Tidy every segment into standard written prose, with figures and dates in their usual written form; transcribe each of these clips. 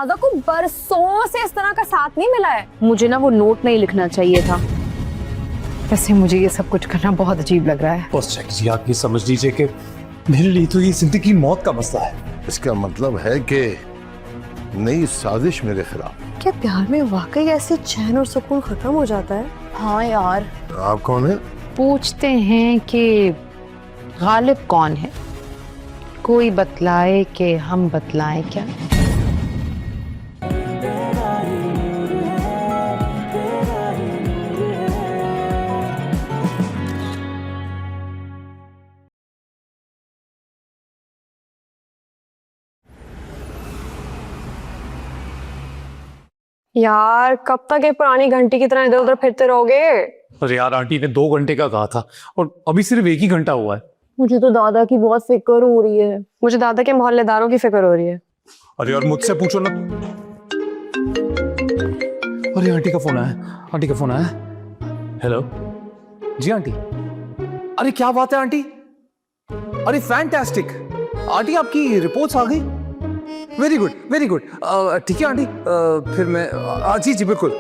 दादा को बरसों से इस तरह का साथ नहीं मिला है। मुझे ना वो नोट नहीं लिखना चाहिए था। वैसे मुझे ये सब कुछ करना बहुत अजीब लग रहा है। बस जी आप ये समझ लीजिए कि मेरे लिए तो ये जिंदगी मौत का मसला है। इसका मतलब है कि नई साजिश मेरे खिलाफ। क्या प्यार में वाकई ऐसे चैन और सुकून खत्म हो जाता है? हाँ यार, आप कौन है? पूछते हैं कि गालिब कौन है, कोई बतलाए कि हम बतलाएं क्या। यार कब तक ये पुरानी घंटी की तरह इधर उधर फिरते रहोगे? अरे यार आंटी ने 2 घंटे का कहा था और अभी सिर्फ 1 ही घंटा हुआ है। मुझे तो दादा की बहुत फिक्र हो रही है। मुझे दादा के मोहल्लेदारों की फिक्र हो रही है। अरे यार मुझसे पूछो ना। अरे आंटी का फोन आया, आंटी का फोन आया। हेलो जी आंटी। अरे क्या बात है आंटी। अरे फैंटास्टिक आंटी, आपकी रिपोर्ट्स आ गई। Very good very good. ठीक है आंटी, फिर मैं जी जी बिल्कुल।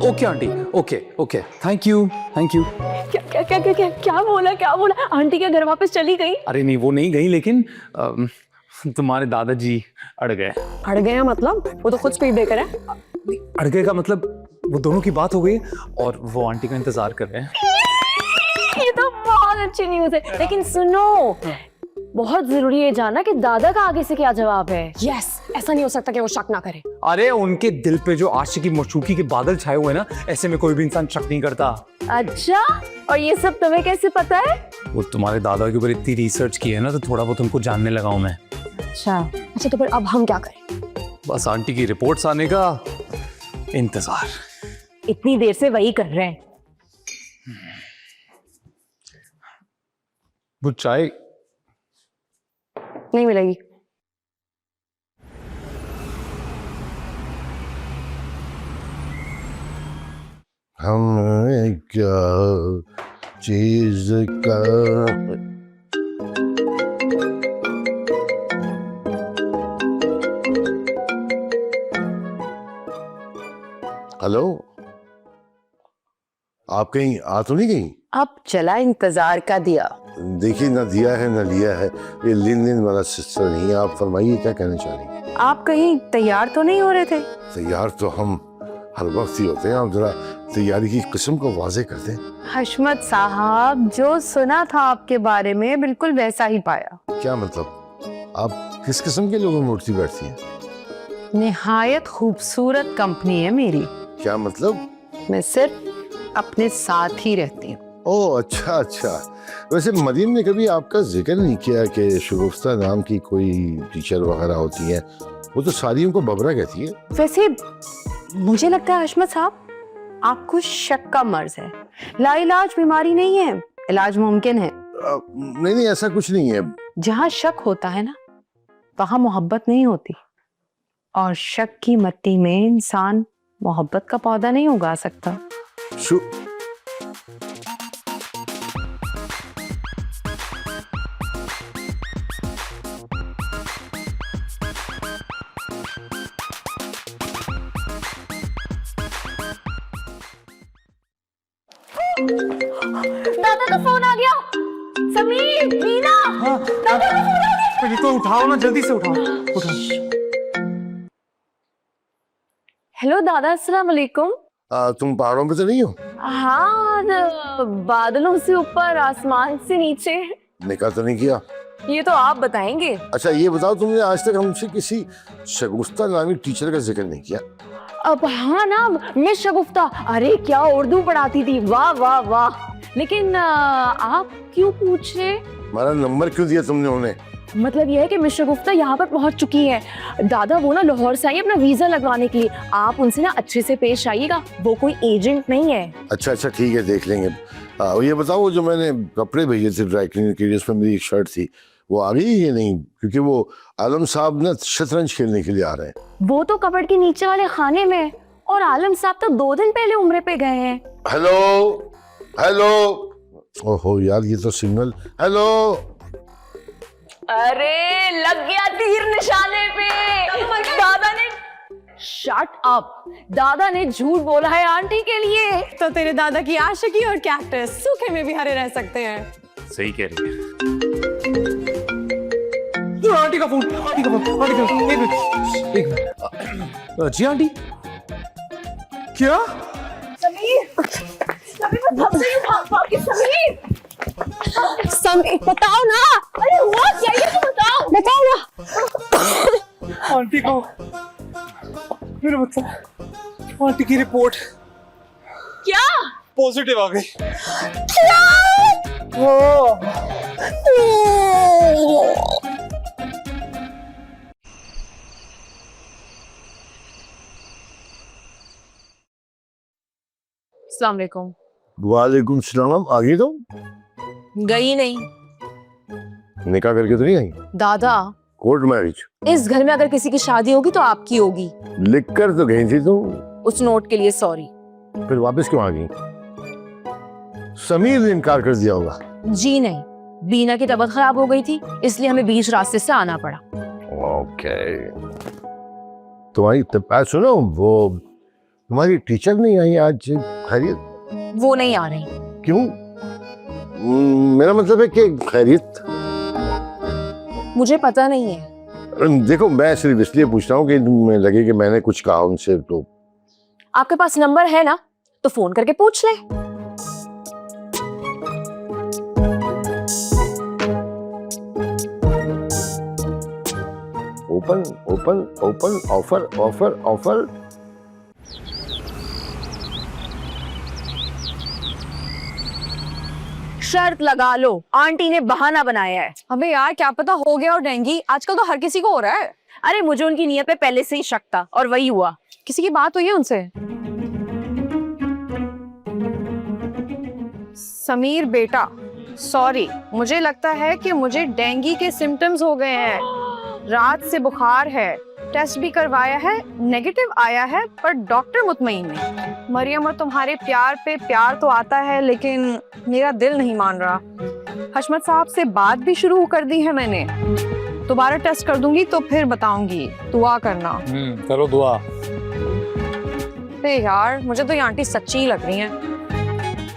Okay aunty, okay okay, thank you thank you. क्या क्या क्या क्या क्या क्या बोला? आंटी क्या घर वापस चली गई? अरे नहीं वो नहीं गई, लेकिन तुम्हारे दादाजी अड़ गए। अड़ गए मतलब? वो तो खुद स्पीड ब्रेकर है। अड़ गए का मतलब वो दोनों की बात हो गई और वो आंटी का इंतजार कर रहे हैं। ये तो बहुत अच्छी न्यूज़ है। लेकिन सुनो, बहुत जरूरी है जानना कि दादा का आगे से क्या जवाब है। यस, ऐसा नहीं हो सकता कि वो शक ना करे। अरे उनके दिल पे जो आशिकी मशूकी के बादल छाए हुए हैं ना, ऐसे में कोई भी इंसान शक नहीं करता। अच्छा, और ये सब तुम्हें कैसे पता है? वो तुम्हारे दादा के ऊपर इतनी रिसर्च की है ना, तो थोड़ा बहुत उनको जानने लगा हूं मैं। अच्छा तो फिर अब हम क्या करें? बस आंटी की रिपोर्ट्स आने का इंतजार। इतनी देर से वही कर रहे हैं। वो चाय नहीं मिलेगी। हम क्या चीज का हेलो, आप कहीं आ तो नहीं गई? अब चला इंतजार का दिया। देखिए, ना दिया है ना लिया है, ये लेन देन वाला सिस्टम नहीं है। आप फरमाइए क्या कहना चाह रही हैं? आप कहीं तैयार तो नहीं हो रहे थे? तैयार तो हम हर वक्त ही होते हैं। आप जरा तैयारी की किस्म को वाजे कर दें। हशमत साहब, जो सुना था आपके बारे में बिल्कुल वैसा ही पाया। क्या मतलब? आप किस किस्म के लोगों में उठती बैठती हैं? निहायत खूबसूरत कंपनी है मेरी। क्या मतलब? मैं सिर्फ अपने साथ ही रहती हूँ। ओह अच्छा अच्छा। वैसे मरीम ने कभी आपका जिक्र नहीं किया कि शगुफ्ता नाम की कोई टीचर वगैरह होती है? वो तो सारियों को बबरा कहती है। वैसे मुझे लगता है हशमत साहब, आपको शक का मर्ज है। लाइलाज बीमारी नहीं है, इलाज मुमकिन है। नहीं नहीं, ऐसा कुछ नहीं है। जहाँ शक होता है ना, वहाँ मोहब्बत नहीं होती। और शक की मट्टी में इंसान मोहब्बत का पौधा नहीं उगा सकता। शु दादा का फोन आ गया। समीर, मीना, दादा का फोन आ गया। पहले तो उठाओ ना, जल्दी से उठाओ। हेलो दादा, अस्सलाम वालेकुम। तुम पहाड़ों पे तो नहीं हो? हाँ, बादलों से ऊपर, आसमान से नीचे। निकाह तो नहीं किया? ये तो आप बताएंगे। अच्छा ये बताओ, तुमने आज तक हमसे किसी शगुफ्ता नामी टीचर का जिक्र नहीं किया? अब हाँ ना, मिस शगुफ्ता, अरे क्या उर्दू पढ़ाती थी, वाह वाह वाह। लेकिन आप क्यों पूछ रहे? हमारा नंबर क्यों दिया तुमने उन्हें? मतलब यह है कि मिस शगुफ्ता यहाँ पर पहुँच चुकी है। दादा वो ना लाहौर से आई अपना वीजा लगवाने के लिए। आप उनसे ना अच्छे से पेश आइएगा, वो कोई एजेंट नहीं है। अच्छा अच्छा ठीक है, देख लेंगे। ये बताओ, जो मैंने कपड़े भेजे थे ड्राई क्लीनर के लिए, उसमें मेरी एक शर्ट थी, वो आ गई या नहीं? क्योंकि वो आलम साहब ना शतरंज खेलने के लिए आ रहे हैं। वो तो कबर्ड के नीचे वाले खाने में, और आलम साहब तो 2 दिन पहले उम्रे पे गए हैं। हेलो हेलो, ओहो यार ये तो सिग्नल। हेलो, अरे लग गया तीर निशाने पे। दादा ने शट अप। दादा ने झूठ बोला है आंटी के लिए। तो तेरे दादा की आशिकी और कैक्टस सूखे में भी हरे रह सकते हैं। सही कह रही है। आंटी का फोन, आंटी का फोन, आंटी का फोन। एक मिनट। जी आंटी, क्या? समीर बताओ ना। अरे हुआ क्या ये तो बताओ ना। आंटी को मेरे बच्चा, आंटी की रिपोर्ट क्या? पॉजिटिव आ गई। अस्सलाम वालेकुम। वालेकुम सलाम। आ गई तुम? गई नहीं निकाह करके तो नहीं आई? दादा, कोर्ट मैरिज? इस घर में अगर किसी की शादी होगी तो आपकी होगी। लिख कर तो गई थी तुम। उस नोट के लिए सॉरी। फिर वापस क्यों आ गई? समीर ने इनकार कर दिया होगा। जी नहीं, बीना की तबीयत खराब हो गई थी, इसलिए हमें बीच रास्ते से आना पड़ा। ओके। तुम्हारी बात सुनो, वो तुम्हारी टीचर नहीं आई आज? खैरियत? वो नहीं आ रही। क्यों? मेरा मतलब है कि खैरियत? मुझे पता नहीं है। देखो, मैं सिर्फ इसलिए पूछ रहा हूँ कि तुम्हें लगे कि मैंने कुछ कहा उनसे। तो आपके पास नंबर है ना, तो फोन करके पूछ ले। Open open open offer offer offer. शर्त लगा लो, आंटी ने बहाना बनाया है। अबे यार, क्या पता हो गया और डेंगी। आजकल तो हर किसी को हो रहा है। अरे मुझे उनकी नीयत पे पहले से ही शक था और वही हुआ। किसी की बात हुई है उनसे? समीर बेटा, सॉरी, मुझे लगता है कि मुझे डेंगी के सिम्टम्स हो गए हैं। रात से बुखार है, टेस्ट भी करवाया है, नेगेटिव आया है, पर डॉक्टर मुतमईन नहीं। मरियम और तुम्हारे प्यार पे प्यार तो आता है, लेकिन मेरा दिल नहीं मान रहा। हशमत साहब से बात भी शुरू कर दी है मैंने। दोबारा टेस्ट कर दूंगी तो फिर बताऊंगी। दुआ करना। करो दुआ। यार, मुझे तो ये आंटी सच्ची ही लग रही है।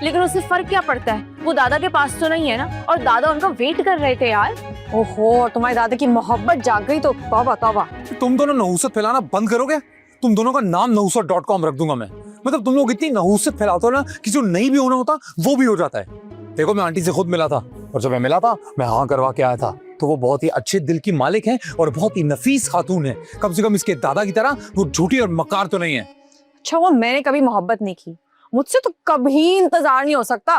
लेकिन उससे फर्क क्या पड़ता है, वो दादा के पास तो नहीं है ना, और दादा उनका वेट कर रहे थे यार। ओहो, तुम्हारे दादा की मोहब्बत जाग गई तो तौबा तौबा। तुम दोनों नहुसत फैलाना बंद करोगे? तुम दोनों का नाम नहुसत.com रख दूंगा मैं। मतलब तुम लोग इतनी नहुसत फैलाते हो ना कि जो नहीं भी होना होता वो भी हो जाता है। देखो, मैं आंटी से खुद मिला था, और जब मैं मिला था मैं हाँ करवा के आया था। तो वो बहुत ही अच्छे दिल की मालिक है और बहुत ही नफीस खातून है। कम से कम इसके दादा की तरह वो झूठी और मकार तो नहीं है। अच्छा, वो मैंने कभी मोहब्बत नहीं की, मुझसे तो कभी इंतजार नहीं हो सकता।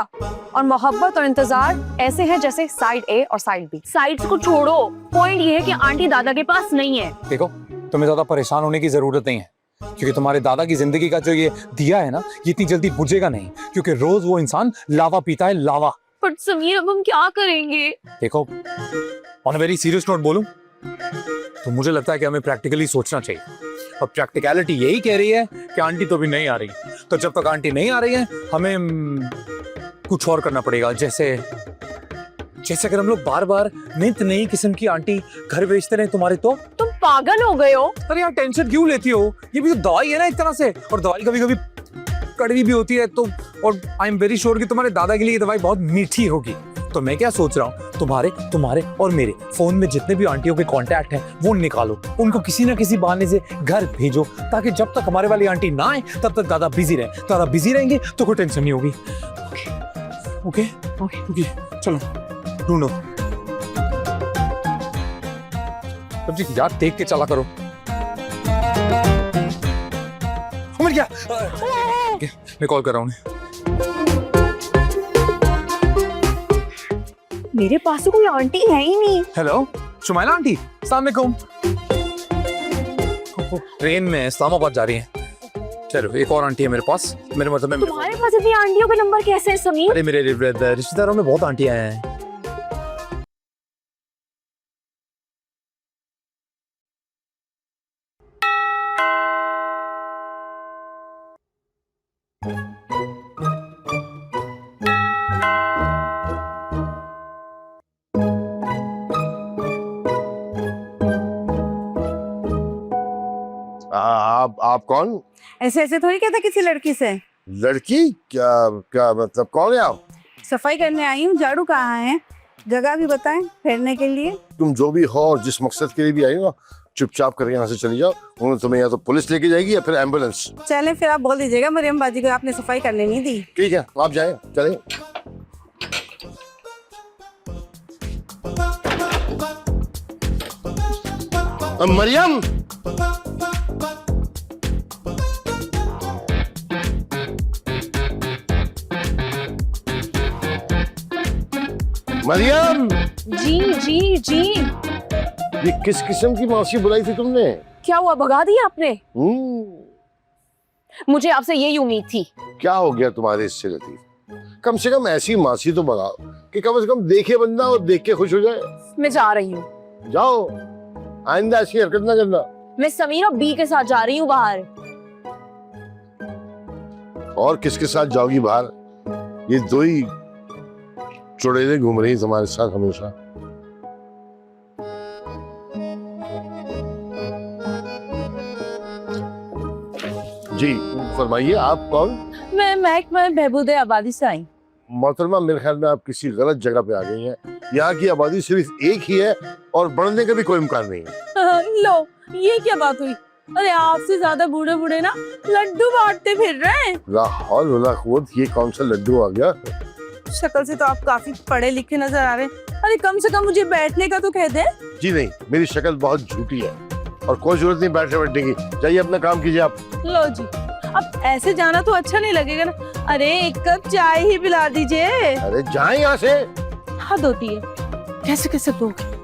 और मोहब्बत और इंतजार ऐसे हैं जैसे साइड ए और साइड बी। साइड्स को छोड़ो, पॉइंट ये है कि आंटी दादा के पास नहीं है। देखो, तुम्हें ज्यादा परेशान होने की जरूरत नहीं है, क्योंकि तुम्हारे दादा की जिंदगी का जो ये दिया है ना, ये इतनी जल्दी बुझेगा नहीं, क्योंकि रोज वो इंसान लावा पीता है, लावा। पर समीर, अब हम क्या करेंगे? देखो, on a very serious note बोलूं तो मुझे लगता है कि हमें प्रैक्टिकली सोचना चाहिए, और प्रैक्टिकलिटी यही कह रही है कि आंटी तो भी नहीं आ रही। तो जब तक आंटी नहीं आ रही है, हमें कुछ और करना पड़ेगा। जैसे अगर हम लोग बार बार नित नई किस्म की आंटी घर भेजते रहे तुम्हारे, तो तुम पागल हो गए हो? अरे यार, टेंशन क्यों लेती हो? ये भी तो दवाई है ना एक तरह से, और दवाई कभी कभी कड़वी भी होती है। तो और आई एम वेरी श्योर कि तुम्हारे दादा के लिए ये दवाई बहुत मीठी होगी। तो मैं क्या सोच रहा हूँ, तुम्हारे और मेरे फोन में जितने भी आंटियों के कांटेक्ट हैं वो निकालो, उनको किसी ना किसी बहाने से घर भेजो, ताकि जब तक हमारे वाली आंटी ना आए तब तक दादा बिजी रहे। दादा बिजी रहेंगे तो कोई टेंशन नहीं होगी। ओके ओके ओके, चलो ढूंढो। जी यार, देख के चला करो। मिल गया। मैं कॉल कर रहा हूँ। मेरे पास तो कोई आंटी है ही नहीं। हेलो शुमाइला आंटी, अस्सलाम वालेकुम। ट्रेन में इस्लामाबाद जा रही है। चलो, एक और आंटी है मेरे पास। मेरे मतलब में तुम्हारे पास इतनी आंटियों के नंबर कैसे है समीर? अरे मेरे रिश्तेदारों में बहुत आंटियां हैं। आप कौन? ऐसे ऐसे थोड़ी कहता किसी लड़की से। लड़की? क्या क्या मतलब, कौन है आप? सफाई करने आई हूँ, झाड़ू कहाँ है, जगह भी बताएं फेरने के लिए। तुम जो भी हो और जिस मकसद के लिए भी आई हो, चुपचाप करके यहाँ से चली जाओ, उन्हें तुम्हें या तो पुलिस लेके जाएगी या फिर एम्बुलेंस। चलें फिर, आप बोल दीजिएगा मरियम बाजी को आपने सफाई करने नहीं दी। ठीक है, आप जाएं, चलें। मरियम, मरियम, जी जी जी। ये किस किस्म की मौसी बुलाई थी तुमने? क्या हुआ, भगा दिया आपने? मुझे आपसे यही उम्मीद थी। क्या हो गया तुम्हारे इससे लतीफ? कम से कम ऐसी मासी तो बनाओ कि कम से कम देखे बंदा और देख के खुश हो जाए। मैं जा रही हूँ। जाओ, आइंदा ऐसी हरकत ना करना। मैं समीर और बी के साथ जा रही हूँ बाहर। और किसके साथ जाओगी बाहर? ये दो ही चुड़ैलें घूम रही तुम्हारे साथ हमेशा। जी फरमाइए, आप कौन? मैं महकमा बहबूद आबादी से आई। मोहतरमा, मेरे ख्याल में आप किसी गलत जगह पे आ गई हैं। यहाँ की आबादी सिर्फ एक ही है और बढ़ने का भी कोई इम्कान नहीं है। लो, ये क्या बात हुई? अरे आपसे ज्यादा बूढ़े बूढ़े ना लड्डू बांटते फिर रहे हैं। ला हौल वला कुव्वत, ये कौन सा लड्डू आ गया? शक्ल से तो आप काफी पढ़े लिखे नजर आ रहे हैं। अरे कम से कम मुझे बैठने का तो कह दे। जी नहीं, मेरी शक्ल बहुत झूठी है और कोई जरूरत नहीं बैठने की। जाइए अपना काम कीजिए आप। लो जी, अब ऐसे जाना तो अच्छा नहीं लगेगा ना। अरे एक कप चाय ही पिला दीजिए। अरे जाए यहाँ से। हद होती है, कैसे कैसे दोगे?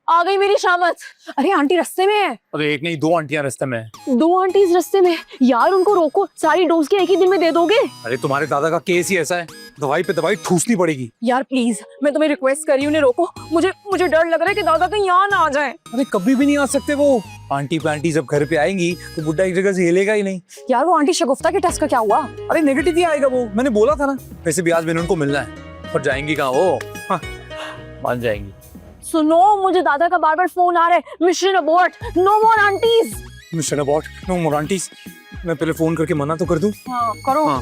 आ गई मेरी शामत। अरे आंटी रास्ते में है। अरे एक नहीं, दो आंटियां रास्ते में है। दो आंटीज रास्ते में। यार उनको रोको, सारी डोज के एक ही दिन में दे दोगे? अरे तुम्हारे दादा का केस ही ऐसा है, दवाई पे दवाई ठूसनी पड़ेगी। यार प्लीज, मैं तुम्हें रिक्वेस्ट कर रही हूँ, उन्हें रोको। मुझे डर लग रहा है कि दादा कहीं यहाँ ना आ जाए। अरे कभी भी नहीं आ सकते वो। आंटी पैंटी जब घर पे आएंगी तो बुड्ढा एक जगह से हिलेगा ही नहीं। यार वो आंटी शगुफ्ता के टेस्ट का क्या हुआ? अरे नेगेटिव ही आएगा वो, मैंने बोला था ना। वैसे भी आज मैंने उनको मिलना है, पर जाएंगी कहाँ वो? मान जाएंगी। सुनो, मुझे दादा का बार बार फोन आ रहा है। मिशन अबॉर्ट, नो मोर आंटीज। मिशन अबॉर्ट, नो मोर आंटीज। मैं पहले फोन करके मना तो कर दूं। हाँ करो। हाँ।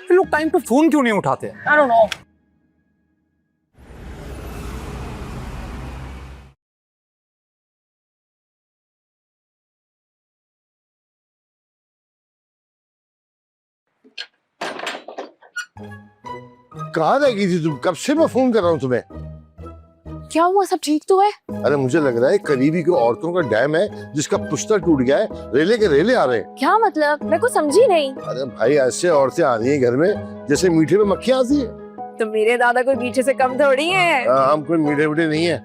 ये लोग टाइम पे फोन क्यों नहीं उठाते? I don't know. कहाँ रह गई थी तुम? कब से मैं फोन कर रहा हूँ तुम्हें। क्या हुआ, सब ठीक तो है? अरे मुझे लग रहा है करीबी को औरतों का डैम है जिसका पुश्ता टूट गया है, रेले के रेले आ रहे हैं। क्या मतलब? मैं कुछ समझी नहीं। अरे भाई, ऐसे औरतें आ रही हैं घर में जैसे मीठे में मक्खियाँ आती है। तो मेरे दादा कोई पीछे से कम थोड़ी है। हम कोई मीठे मीठे नहीं है।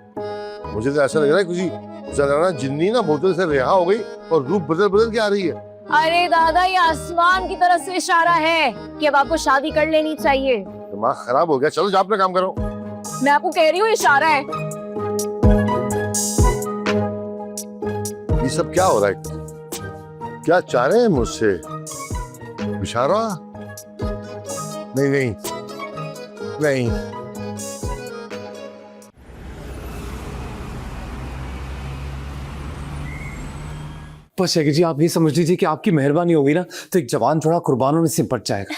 मुझे तो ऐसा लग रहा है किसी जनाना जिन्नी ना बोतल से रिहा हो गई और रूप बदल बदल के आ रही है। अरे दादा, ये आसमान की तरफ से इशारा है कि अब आपको शादी कर लेनी चाहिए। दिमाग खराब हो गया, चलो जाओ अपना काम करो। मैं आपको कह रही हूँ, इशारा है। ये सब क्या हो रहा है? क्या चाह रहे हैं मुझसे? इशारा? नहीं नहीं नहीं। बस शेखर जी, आप ये समझ लीजिए कि आपकी मेहरबानी होगी ना तो एक जवान थोड़ा कुर्बानों में सिमट जाएगा।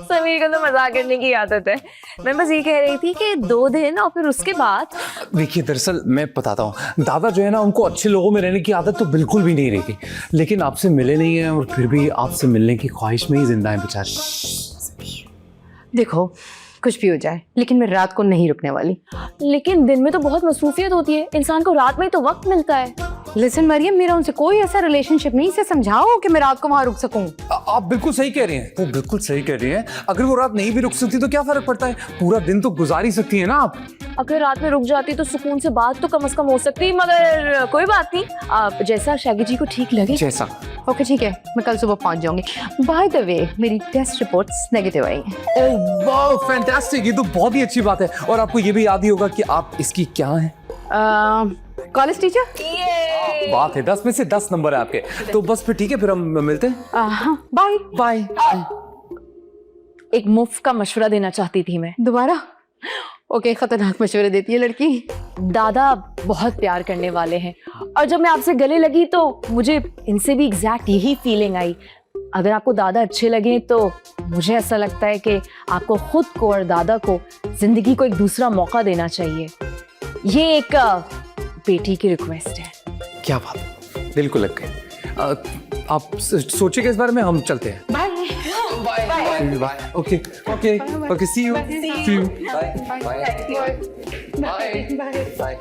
समीर को तो मजाक करने की आदत है। मैं बस ये कह रही थी कि 2 दिन और फिर उसके बाद। देखिए, दरअसल मैं बताता हूँ, दादा जो है ना, उनको अच्छे लोगों में रहने की आदत तो बिल्कुल भी नहीं रहती, लेकिन आपसे मिले नहीं है और फिर भी आपसे मिलने की ख्वाहिश में ही जिंदा है बेचारे। देखो, कुछ भी हो जाए, लेकिन मैं रात को नहीं रुकने वाली। लेकिन दिन में तो बहुत मसरूफियत होती है, इंसान को रात में ही तो वक्त मिलता है। लिसन मरियम, मेरा उनसे कोई ऐसा रिलेशनशिप नहीं, इसे समझाओ कि मैं रात को वहां रुक सकूं। आप बिल्कुल सही कह रही हैं, वो बिल्कुल सही कह रही हैं। अगर वो रात नहीं भी रुक सकती तो क्या फर्क पड़ता है, पूरा दिन तो गुजार ही सकती है ना आप। अगर रात में रुक जाती तो सुकून से बात तो कम से कम हो सकती, मगर कोई बात नहीं, आप जैसा शैगी जी को ठीक लगे। जैसा। ओके ठीक है, मैं कल सुबह पहुंच जाऊंगी। बाय द वे, मेरी टेस्ट रिपोर्ट्स नेगेटिव आई हैं। ओह वाह, फैंटास्टिक, ये तो बहुत ही अच्छी बात है। और आपको ये भी याद ही होगा कि आप इसकी क्या हैं? College teacher? बात है, 10 में से 10 नंबर है आपके। तो बस फिर ठीक है, फिर हम मिलते हैं। बाय। बाय। एक मुफ्त का मशवरा देना चाहती थी मैं। दोबारा? ओके, खतरनाक मशवरे देती है लड़की। दादा बहुत प्यार करने वाले हैं और जब मैं आपसे गले लगी तो मुझे इनसे भी एग्जैक्ट यही फीलिंग आई। अगर आपको दादा अच्छे लगे तो मुझे ऐसा लगता है कि आपको खुद को और दादा को जिंदगी को एक दूसरा मौका देना चाहिए। ये एक बेटी की रिक्वेस्ट है। क्या बात, दिल को लग गई। आप सोचिएगा इस बारे में, हम चलते हैं। Bye bye. Okay okay okay, see you. Bye bye bye.